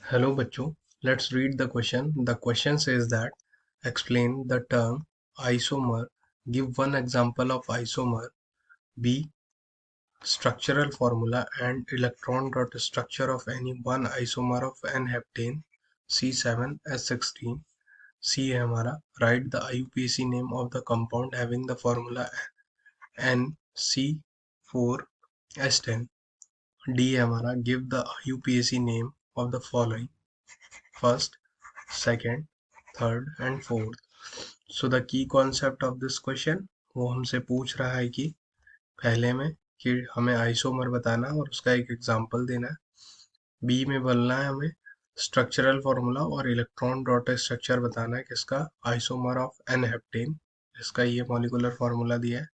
Hello bachcho, let's read the question. The question says that explain the term isomer. Give one example of isomer. B. Structural formula and electron dot structure of any one isomer of N-heptane C7H16. C है हमारा. Write the IUPAC name of the compound having the formula NC4H10. D है हमारा. Give the IUPAC name of the following: first, second, third and fourth. So the key concept of this question, वो हमसे पूछ रहा है कि पहले में कि हमें आइसोमर बताना है और उसका एक एग्जांपल देना है. बी में बोलना है हमें स्ट्रक्चरल फार्मूला और इलेक्ट्रॉन डॉट स्ट्रक्चर बताना है किसका, आइसोमर ऑफ एन हेप्टेन, इसका ये मॉलिक्यूलर फार्मूला दिया है.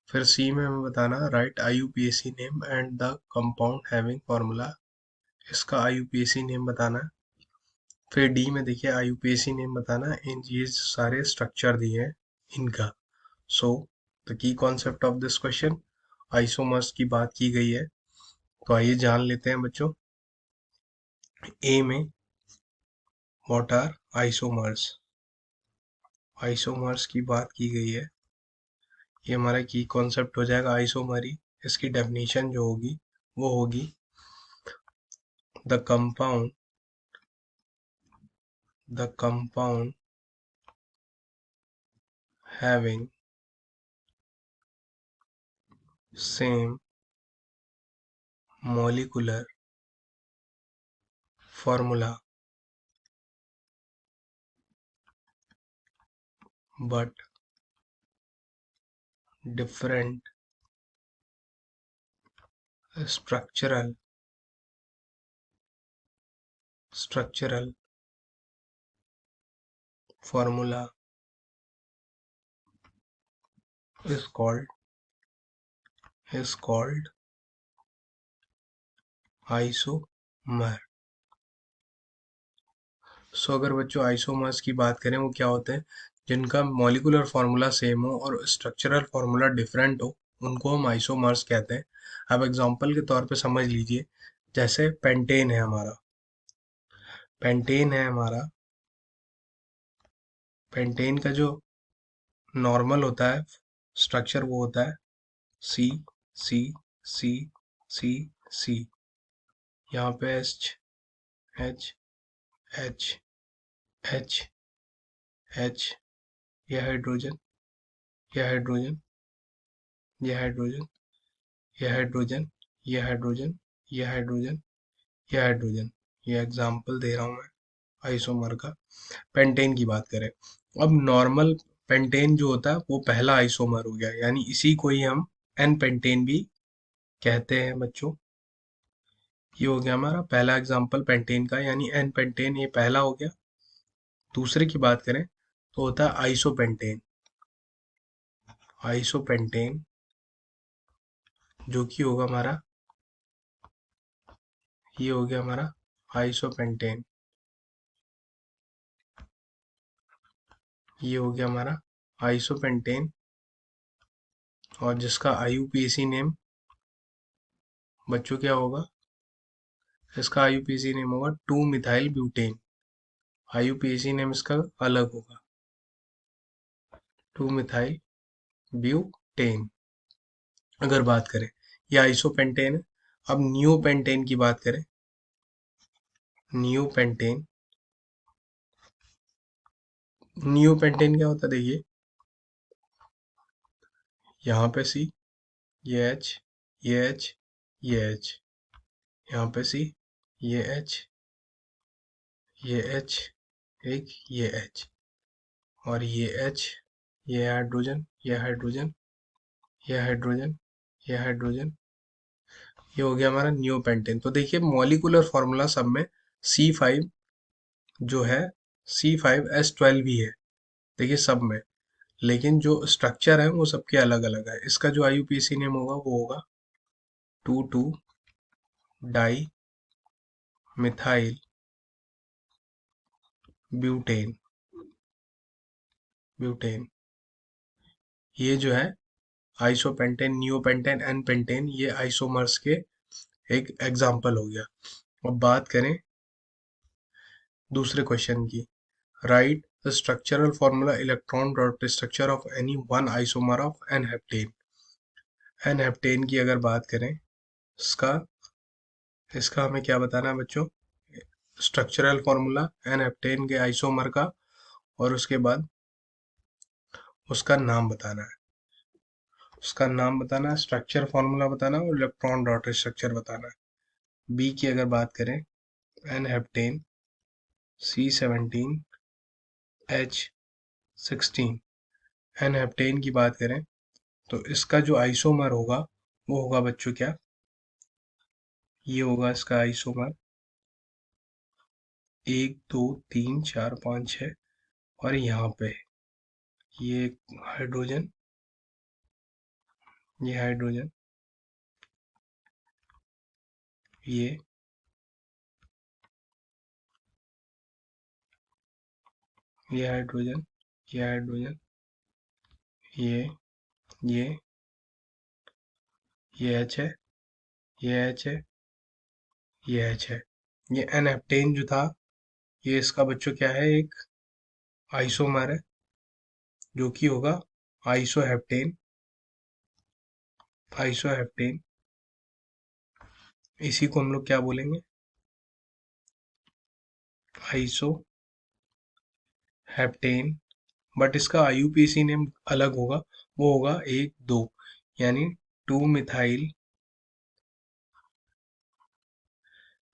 फिर सी में हमें बताना right IUPAC name and the compound having formula, इसका आईयूपीएसी नेम बताना है. फिर डी में देखिए आईयूपीएसी नेम बताना, इन ये सारे स्ट्रक्चर दिए हैं इनका. So the key concept of this question, isomers की बात की गई है. तो आइए जान लेते हैं बच्चों. ए में व्हाट आर आइसोमर्स, आइसोमर्स की बात की गई है. ये हमारा की कॉन्सेप्ट हो जाएगा आइसोमरी. इसकी डेफिनेशन जो होगी वो होगी the compound having same molecular formula but different structural formula is called isomer. So अगर बच्चों आइसोमर्स की बात करें, वो क्या होते हैं, जिनका मॉलिक्यूलर फार्मूला सेम हो और स्ट्रक्चरल फार्मूला डिफरेंट हो, उनको हम आइसोमर्स कहते हैं. अब एग्जांपल के तौर पे समझ लीजिए, जैसे पेंटेन है हमारा. पेंटेन है हमारा. पेंटेन का जो नॉर्मल होता है स्ट्रक्चर वो होता है सी सी सी सी सी. यहाँ पे H H H H H, ये हाइड्रोजन, ये हाइड्रोजन, ये हाइड्रोजन, ये हाइड्रोजन, ये हाइड्रोजन, ये हाइड्रोजन, ये हाइड्रोजन. ये एग्जाम्पल दे रहा हूँ मैं आइसोमर का. पेंटेन की बात करें, अब नॉर्मल पेंटेन जो होता है वो पहला आइसोमर हो गया, यानी इसी को ही हम एन पेंटेन भी कहते हैं बच्चों. ये हो गया हमारा पहला एग्जाम्पल पेंटेन का, यानी एन पेंटेन ये पहला हो गया. दूसरे की बात करें तो होता है आइसोपेंटेन. आइसोपेंटेन जो कि होगा हमारा, ये हो गया हमारा आइसोपेंटेन. ये हो गया हमारा आइसोपेंटेन, और जिसका आईयूपीएसी नेम बच्चों क्या होगा, इसका आईयूपीएसी नेम होगा 2 मिथाइल ब्यूटेन. आईयूपीएसी नेम इसका अलग होगा, 2 मिथाइल ब्यूटेन. अगर बात करें, ये आइसोपेंटेन है. अब नियोपेंटेन की बात करें, नियोपेंटेन, नियोपेंटेन क्या होता है देखिए, यहाँ पे सी, ये एच, ये एच, ये एच, यहाँ पे सी, ये एच, ये एच, एक ये एच, और ये एच, ये हाइड्रोजन, ये हाइड्रोजन, ये हाइड्रोजन, ये हाइड्रोजन. ये हो गया हमारा नियोपेंटेन. तो देखिए मॉलिक्यूलर फॉर्मूला सब में C5 जो है, C5H12 भी है देखिए सब में, लेकिन जो स्ट्रक्चर है वो सबके अलग अलग है. इसका जो आईयूपीएसी नेम होगा वो होगा 2,2 डाई मिथाइल ब्यूटेन. ब्यूटेन ये जो है आइसोपेंटेन, नियोपेंटेन, एन पेंटेन, ये आइसोमर्स के एक एग्जाम्पल हो गया. अब बात करें दूसरे क्वेश्चन की, write the structural formula electron dot structure of any one isomer of n heptane. N heptane की अगर बात करें, इसका इसका हमें क्या बताना है बच्चों, स्ट्रक्चरल फॉर्मूला एन हेप्टेन के आइसोमर का, और उसके बाद उसका नाम बताना है, उसका नाम बताना है, स्ट्रक्चर फॉर्मूला बताना है और इलेक्ट्रॉन डॉट स्ट्रक्चर बताना है। बी की अगर बात करें, N heptane C17H16, N heptane की बात करें तो इसका जो आइसोमर होगा वो होगा बच्चों क्या, ये होगा इसका आइसोमर 1 2 3 4 5 6, और यहाँ पे ये हाइड्रोजन, ये हाइड्रोजन, ये ये हाइड्रोजन, ये हाइड्रोजन, ये ये ये H है, ये H है, ये H है। ये एन हेप्टेन जो था, ये इसका बच्चों क्या है, एक आइसोमर है जो कि होगा आइसोहेप्टेन, आइसोहेप्टेन। इसी को हम लोग क्या बोलेंगे, आइसोहेप्टेन। बट इसका आईयूपीएसी नेम अलग होगा, वो होगा 1 2, यानी 2 मिथाइल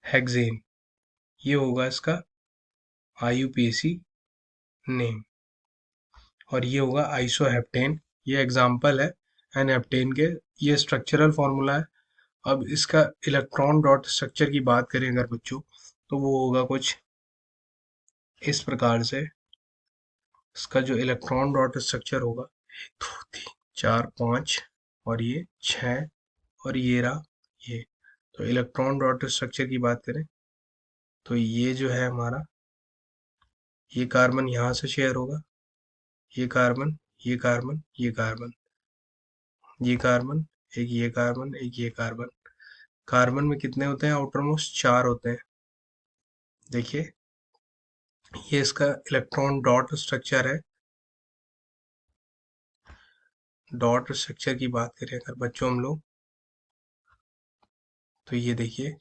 हेक्सेन, ये होगा इसका आईयूपीएसी नेम, और ये होगा आइसोहेप्टेन। ये एग्जाम्पल है एन हेप्टेन के, ये स्ट्रक्चरल फॉर्मूला है। अब इसका इलेक्ट्रॉन डॉट स्ट्रक्चर की बात करें अगर बच्चों, तो वो होगा कुछ इस प्रकार से। इसका जो इलेक्ट्रॉन डॉट स्ट्रक्चर होगा, 1 2 3 4 5, और ये 6, और ये रहा ये। तो इलेक्ट्रॉन डॉट स्ट्रक्चर की बात करें तो ये जो है हमारा, ये कार्बन यहाँ से शेयर होगा, ये कार्बन, ये कार्बन, ये कार्बन, ये कार्बन, एक ये कार्बन, एक ये कार्बन। कार्बन में कितने होते हैं, आउटर मोस्ट 4 होते हैं। देखिए, ये इसका इलेक्ट्रॉन डॉट स्ट्रक्चर है। डॉट स्ट्रक्चर की बात करें अगर बच्चों हम लोग, तो ये देखिए,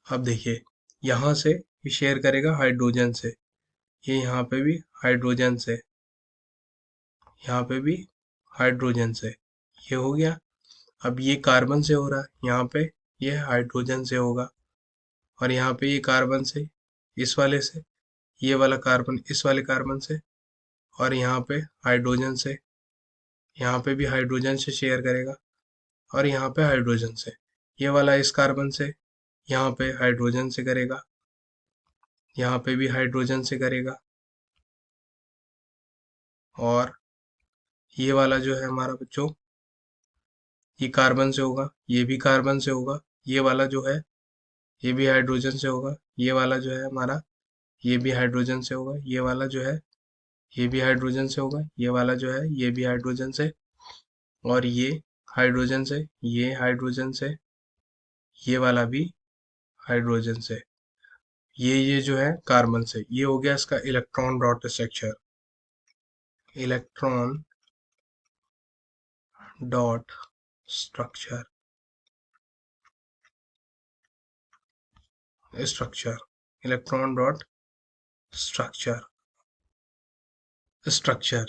अब देखिए, यहाँ से ये शेयर करेगा हाइड्रोजन से, ये यहाँ पे भी हाइड्रोजन से, यहाँ पे भी हाइड्रोजन से, ये हो गया। अब ये कार्बन से हो रहा है, यहाँ पे ये हाइड्रोजन से होगा, और यहाँ पे ये कार्बन से, इस वाले से, ये वाला कार्बन इस वाले कार्बन से, और यहाँ पे हाइड्रोजन से, यहाँ पे भी हाइड्रोजन से शेयर करेगा, और यहाँ पे हाइड्रोजन से, ये वाला इस कार्बन से, यहाँ पे हाइड्रोजन से करेगा, यहाँ पे भी हाइड्रोजन से करेगा, और ये वाला जो है हमारा बच्चों, ये कार्बन से होगा, ये भी कार्बन से होगा, ये वाला जो है ये भी हाइड्रोजन से होगा, ये वाला जो है हमारा ये भी हाइड्रोजन से होगा, ये वाला जो है ये भी हाइड्रोजन से होगा, ये वाला जो है ये भी हाइड्रोजन से, और ये हाइड्रोजन से, ये हाइड्रोजन से, ये वाला भी हाइड्रोजन से, ये जो है कार्बन से। ये हो गया इसका electron dot structure, electron dot structure, structure, electron dot structure, structure,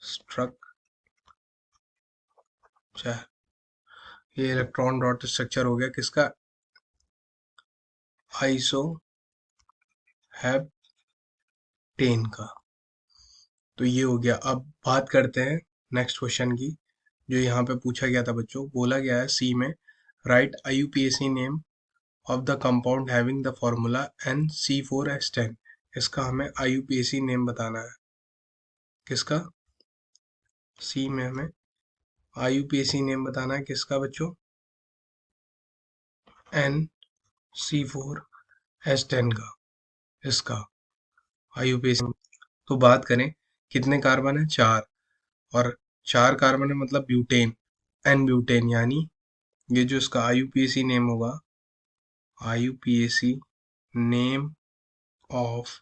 structure, ये इलेक्ट्रॉन डॉट स्ट्रक्चर हो गया किसका, आइसो हेप्टेन का। तो ये हो गया। अब बात करते हैं नेक्स्ट क्वेश्चन की, जो यहाँ पे पूछा गया था बच्चों, बोला गया है सी में, right IUPAC name of the compound having the formula NC4H10। इसका हमें आईयूपीएसी नेम बताना है, किसका, सी में हमें आईयूपीएसी नेम बताना है किसका बच्चों, NC4H10 का, इसका आईयूपीएसी। तो बात करें कितने कार्बन है, 4, और 4 कार्बन है मतलब ब्यूटेन, एन ब्यूटेन, यानी ये जो इसका आईयूपीएसी नेम होगा, आईयूपीएसी नेम ऑफ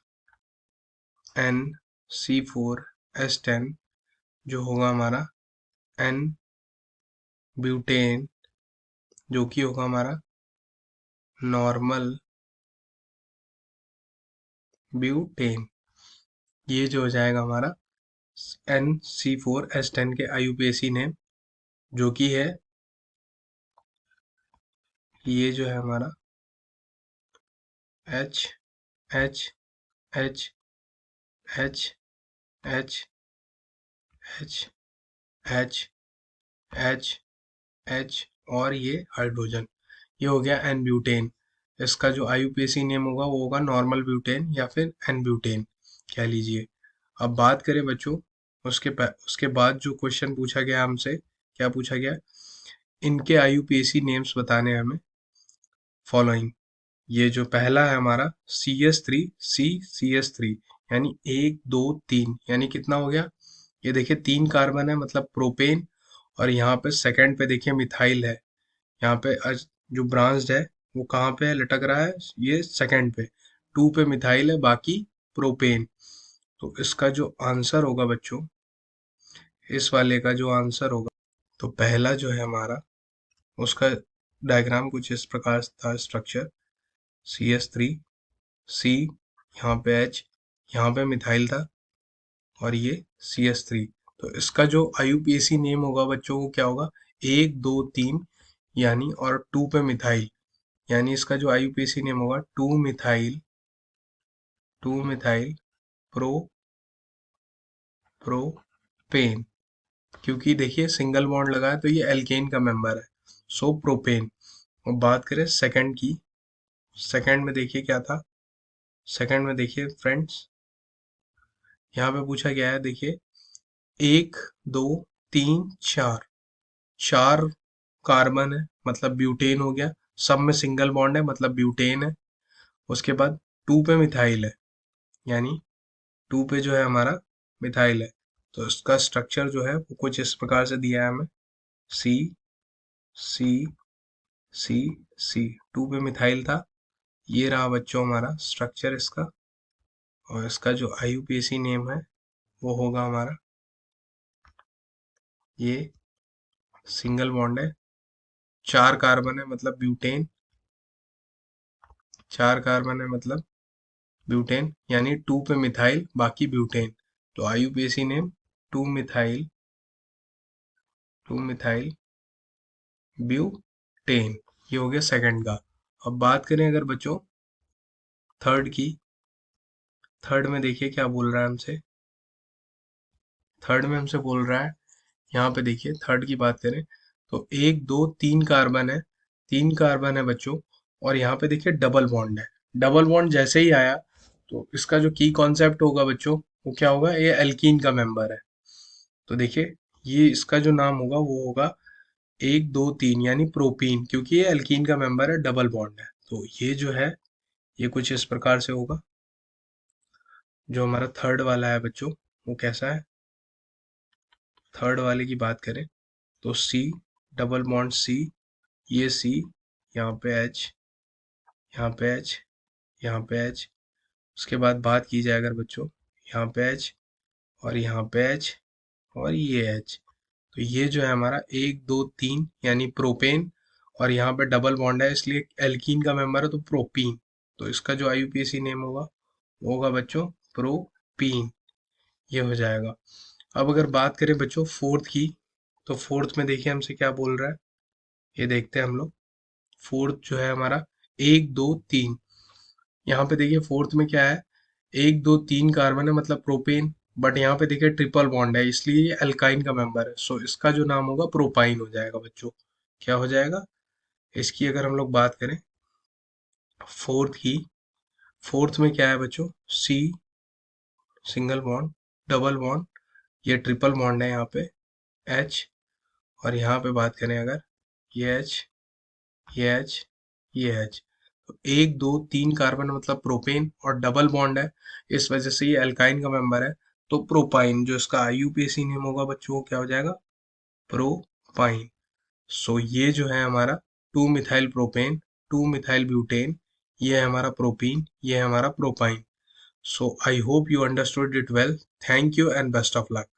NC4H10 जो होगा हमारा N ब्यूटेन, जो कि होगा हमारा नॉर्मल ब्यूटेन। ये जो हो जाएगा हमारा NC4H10 के IUPAC नेम, जो कि है, ये जो है हमारा H H H H H H H H H और ये हाइड्रोजन, ये हो गया एन ब्यूटेन। इसका जो IUPAC नेम होगा वो होगा नॉर्मल ब्यूटेन या फिर एन ब्यूटेन कह लीजिए। अब बात करें बच्चों, उसके बाद जो क्वेश्चन पूछा गया हमसे, क्या पूछा गया, इनके IUPAC नेम्स बताने हैं हमें फॉलोइंग। ये जो पहला है हमारा CH3 यानी 1 2 3, यानी कितना हो गया, ये देखिए 3 कार्बन है मतलब प्रोपेन, और यहाँ पे सेकंड पे देखिए मिथाइल है। यहाँ पे जो ब्रांच्ड है वो कहाँ पे है, लटक रहा है, ये सेकंड पे, 2 पे मिथाइल है, बाकी प्रोपेन। तो इसका जो आंसर होगा बच्चों, इस वाले का जो आंसर होगा, तो पहला जो है हमारा, उसका डायग्राम कुछ इस प्रकार था, स्ट्रक्चर CH3 C, यहाँ पे H, यहाँ पे मिथाइल था, और ये CH3। तो इसका जो IUPAC नेम होगा बच्चों वो क्या होगा, 1 2 3 यानी, और 2 पे मिथाइल, यानी इसका जो IUPAC नेम होगा 2 मिथाइल प्रोपेन, क्योंकि देखिए सिंगल बॉन्ड लगा है तो ये एल्केन का मेंबर है, सो प्रोपेन। और बात करें सेकंड की, सेकंड में देखिए क्या था, सेकंड में देखिए फ्रेंड्स, यहाँ पे पूछा गया है, देखिए 1 2 3 4, 4 कार्बन है मतलब ब्यूटेन हो गया, सब में सिंगल बॉन्ड है मतलब ब्यूटेन है। उसके बाद 2 पे मिथाइल है, यानी 2 पे जो है हमारा मिथाइल है। तो इसका स्ट्रक्चर जो है वो कुछ इस प्रकार से दिया है हमें, सी सी सी सी, 2 पे मिथाइल था, ये रहा बच्चों हमारा स्ट्रक्चर इसका। और इसका जो IUPAC नेम है वो होगा हमारा, ये सिंगल बॉन्ड है, 4 कार्बन है मतलब ब्यूटेन, 4 कार्बन है मतलब ब्यूटेन, यानी 2 पे मिथाइल बाकी ब्यूटेन। तो IUPAC नेम 2 मिथाइल ब्यूटेन, ये हो गया सेकंड का। अब बात करें अगर बच्चों थर्ड की, थर्ड में देखिए क्या बोल रहा है हमसे, थर्ड में हमसे बोल रहा है, यहाँ पे देखिए थर्ड की बात करें तो 1 2 3 कार्बन है, 3 कार्बन है बच्चों, और यहाँ पे देखिए डबल बॉन्ड है। डबल बॉन्ड जैसे ही आया तो इसका जो की कॉन्सेप्ट होगा बच्चों वो क्या होगा, ये एल्कीन का मेंबर है। तो देखिए ये इसका जो नाम होगा वो होगा 1 2 3 यानी प्रोपीन, क्योंकि ये एल्कीन का मेंबर है, डबल बॉन्ड है। तो ये जो है ये कुछ इस प्रकार से होगा। जो हमारा थर्ड वाला है बच्चों वो कैसा है, थर्ड वाले की बात करें तो C, डबल बॉन्ड C, ये C, यहाँ पे H, यहाँ पे H, यहाँ पे H। उसके बाद बात की जाए अगर बच्चों, यहाँ पे H और यहाँ पे H और ये H। तो ये जो है हमारा 1 2 3 यानी प्रोपेन, और यहाँ पे डबल बॉन्ड है इसलिए एल्कीन का मेंबर है तो प्रोपीन। तो इसका जो IUPAC नेम होगा वो होगा बच्चों प्रोपीन, ये हो जाएगा। अब अगर बात करें बच्चों फोर्थ की, तो फोर्थ में देखिए हमसे क्या बोल रहा है, ये देखते हैं हम लोग। फोर्थ जो है हमारा 1 2 3, यहाँ पे देखिए फोर्थ में क्या है, 1 2 3 कार्बन है मतलब प्रोपेन, बट यहाँ पे देखिए ट्रिपल बॉन्ड है इसलिए ये अल्काइन का मेंबर है, सो इसका जो नाम होगा प्रोपाइन हो जाएगा बच्चों। क्या हो जाएगा, इसकी अगर हम लोग बात करें फोर्थ की, फोर्थ में क्या है बच्चों, सी, सिंगल बॉन्ड, डबल बॉन्ड, ये ट्रिपल बॉन्ड है यहाँ पे, एच, और यहाँ पे बात करें अगर, ये एच, ये एच, ये एच। तो 1 2 3 कार्बन मतलब प्रोपेन और डबल बॉन्ड है, इस वजह से ये अल्काइन का मेंबर है। तो प्रोपाइन, जो इसका IUPAC नेम होगा बच्चों वो क्या हो जाएगा, प्रोपाइन। सो ये जो है हमारा 2 मिथाइल प्रोपेन, 2 मिथाइल ब्यूटेन, ये है हमारा प्रोपीन, ये है हमारा propyne. So I hope you understood it well. Thank you and best of luck.